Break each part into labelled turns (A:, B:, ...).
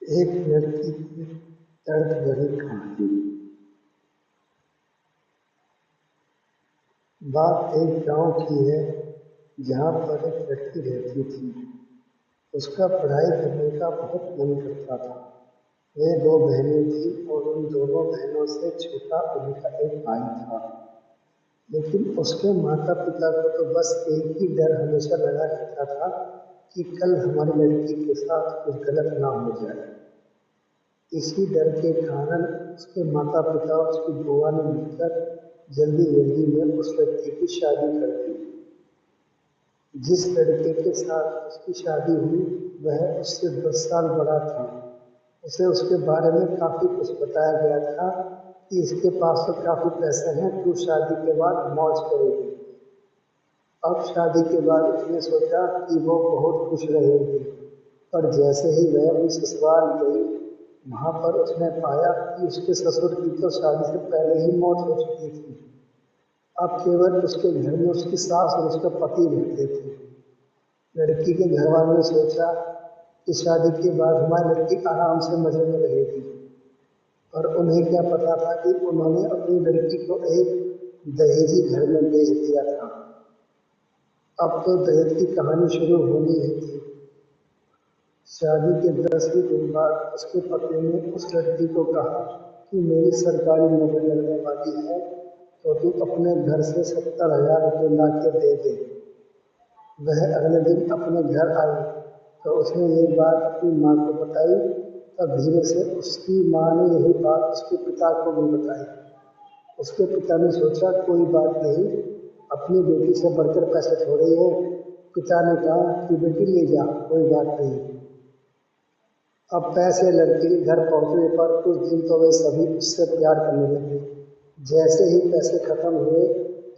A: एक लड़की की दर्द भरी कहानी। बात एक गांव की है जहां पर एक लड़की रहती थी। उसका पढ़ाई करने का बहुत मन करता था। वे दो बहनें थीं और उन दोनों बहनों से छोटा उनका एक भाई था। लेकिन उसके माता पिता को तो बस एक ही डर हमेशा लगा रहता था कि कल हमारी लड़की के साथ कुछ गलत ना हो जाए। इसी डर के कारण उसके माता पिता और उसकी बुआ ने मिलकर जल्दी जल्दी में उस लड़की की शादी कर दी। जिस लड़के के साथ उसकी शादी हुई वह उससे 10 साल बड़ा था। उसे उसके बारे में काफ़ी कुछ बताया गया था कि इसके पास तो काफ़ी पैसे हैं, तू शादी के बाद मौज करेगी। अब शादी के बाद उसने सोचा कि वो बहुत खुश रहेगी, पर जैसे ही वह अपनी ससुराल गई वहाँ पर उसने पाया कि उसके ससुर की तो शादी से पहले ही मौत हो चुकी थी। अब केवल उसके घर में उसकी सास और उसका पति रहते थे। लड़की के घर वालों ने सोचा कि शादी के बाद हमारी लड़की आराम से मजे में रहेगी, और उन्हें क्या पता था कि उन्होंने अपनी लड़की को एक दहेजी घर में भेज दिया था। अब तो दहेज की कहानी शुरू होनी ही थी। शादी के 10वें दिन बाद उसके पति ने उस लड़की को कहा कि मेरी सरकारी नौकरी लगने वाली है, तो तू अपने घर से 70,000 रुपये ला के दे दे। वह अगले दिन अपने घर आई तो उसने ये बात अपनी माँ को बताई। तब धीरे से उसकी माँ ने यही बात उसके पिता को भी बताई। उसके पिता ने सोचा कोई बात नहीं, अपनी बेटी से बढ़कर पैसे थोड़े हैं। पिता ने कहा कि बेटी ले जा, कोई बात नहीं। अब पैसे लड़की के घर पहुंचने पर कुछ दिन तो वे सभी उससे प्यार करने लगे। जैसे ही पैसे खत्म हुए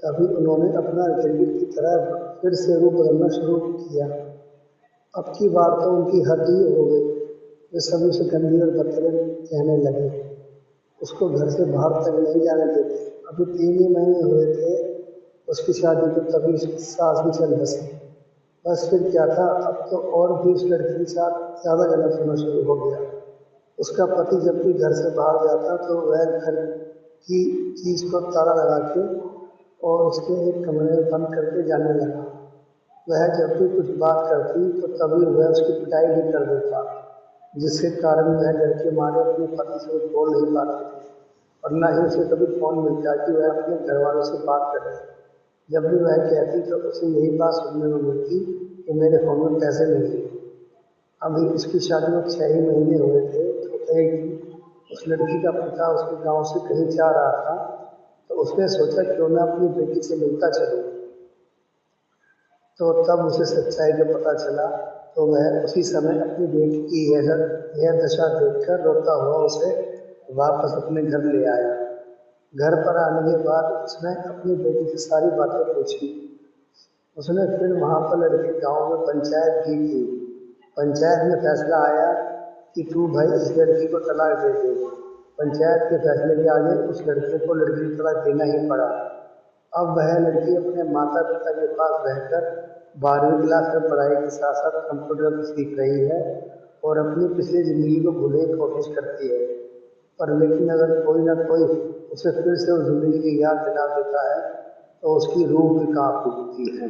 A: तभी उन्होंने अपना गिरगिट की तरह फिर से रूप बदलना शुरू किया। अब की बार तो उनकी हद ही हो गई। वे सभी उसे गंदी और बदतमीज कहने लगे। उसको घर से बाहर तक नहीं जाने देते। अभी 3 ही महीने हुए थे उसकी शादी को, तभी उसकी सास भी चल बसी। बस फिर क्या था, अब तो और भी उस लड़की के साथ ज़्यादा गलत होना शुरू हो गया। उसका पति जब भी घर से बाहर जाता तो वह घर की चीज़ पर ताला लगा के और उसके एक कमरे में बंद करके जाने लगा। वह जब भी कुछ बात करती तो तभी वह उसकी पिटाई भी कर देता, जिसके कारण वह डर के मारे अपने पति से कुछ बोल नहीं पाती थी, और न ही उसे कभी फ़ोन मिलता कि वह अपने घर वालों से बात करे। जब भी वह कहती तो उसे यही बात सुनने में मिलती कि मेरे फ़ोन में पैसे नहीं है। अभी उसकी शादी में 6 ही महीने हुए थे तो एक दिन उस लड़की का पिता उसके गांव से कहीं जा रहा था, तो उसने सोचा क्यों ना अपनी बेटी से मिलता चलूं। तो तब उसे सच्चाई का पता चला, तो वह उसी समय अपनी बेटी की यह दशा देखकर रोता हुआ उसे वापस अपने घर ले आया। घर पर आने के बाद उसने अपनी बेटी से सारी बातें पूछी। उसने फिर वहाँ पर लड़के गांव में पंचायत भी की। पंचायत में फैसला आया कि तू भाई इस लड़की को तलाक दे दे। पंचायत के फैसले के आगे उस लड़के को लड़की को तलाक देना ही पड़ा। अब वह लड़की अपने माता पिता के पास रहकर 12वीं क्लास में पढ़ाई के साथ साथ कंप्यूटर भी सीख रही है और अपनी पिछली ज़िंदगी को भूलने की कोशिश करती है। पर लेकिन अगर कोई ना कोई उसे फिर से उस ज़िंदगी की याद दिला देता है तो उसकी रूह भी कांप उठती है।